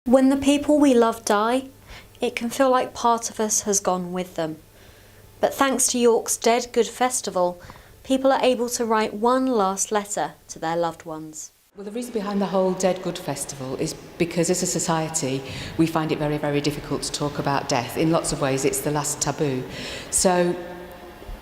When the people we love die, it can feel like part of us has gone with them. But thanks to York's Dead Good Festival, people are able to write one last letter to their loved ones. Well, the reason behind the whole Dead Good Festival is because as a society we find it very, very difficult to talk about death. In lots of ways it's the last taboo. So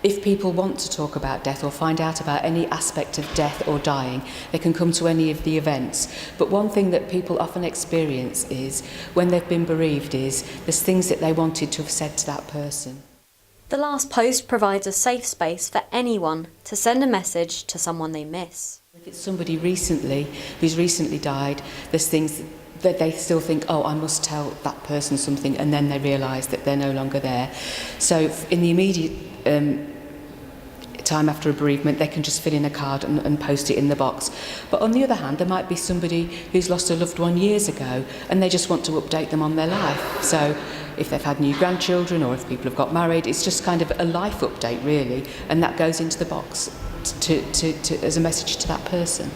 if people want to talk about death or find out about any aspect of death or dying, they can come to any of the events. But one thing that people often experience is when they've been bereaved is there's things that they wanted to have said to that person. The last post provides a safe space for anyone to send a message to someone they miss. If it's somebody who's recently died, there's things that they still think, oh, I must tell that person something, and then they realise that they're no longer there. So in the immediate time after a bereavement, they can just fill in a card and post it in the box. But on the other hand, there might be somebody who's lost a loved one years ago and they just want to update them on their life. So if they've had new grandchildren or if people have got married, it's just kind of a life update really, and that goes into the box as a message to that person.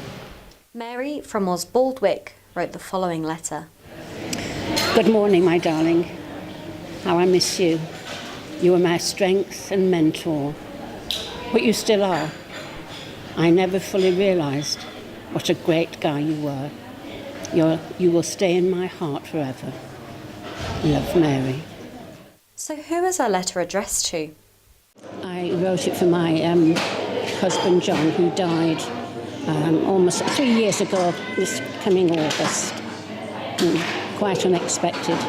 Mary from Osbaldwick wrote the following letter. Good morning, my darling. How I miss you. You were my strength and mentor. But you still are. I never fully realised what a great guy you were. You will stay in my heart forever. Love, Mary. So who is our letter addressed to? I wrote it for my husband John, who died almost 3 years ago this coming August. Quite unexpected.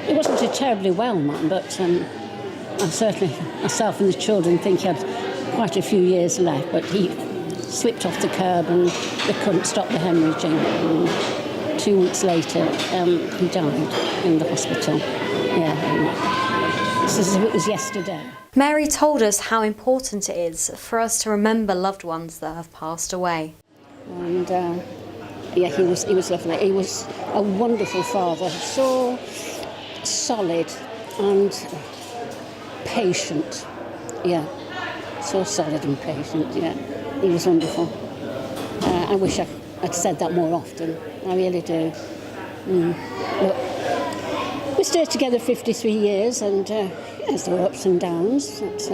It wasn't a terribly well man, but I certainly, myself and the children, think he had quite a few years left, but he slipped off the curb and they couldn't stop the hemorrhaging. And 2 weeks later, he died in the hospital. Yeah, it's as if it was yesterday. Mary told us how important it is for us to remember loved ones that have passed away. And yeah, he was lovely. He was a wonderful father, so solid and patient. Yeah, so solid and patient. Yeah, he was wonderful. I wish I'd said that more often. I really do. Look, we stayed together 53 years, and yes, there were ups and downs. It's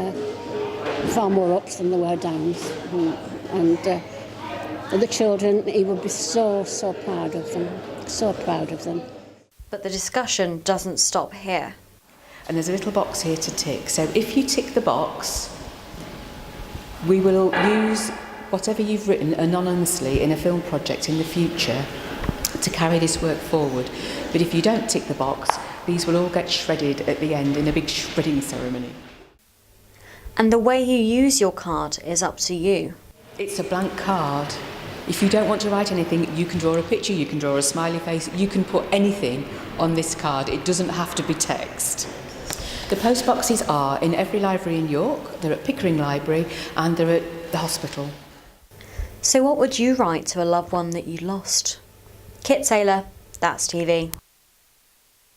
far more ups than there were downs. And the children, he would be so proud of them. So proud of them. But the discussion doesn't stop here. And there's a little box here to tick. So if you tick the box, we will use whatever you've written anonymously in a film project in the future to carry this work forward. But if you don't tick the box, these will all get shredded at the end in a big shredding ceremony. And the way you use your card is up to you. It's a blank card. If you don't want to write anything, you can draw a picture, you can draw a smiley face, you can put anything on this card. It doesn't have to be text. The postboxes are in every library in York, they're at Pickering Library, and they're at the hospital. So what would you write to a loved one that you lost? Kit Taylor, That's TV.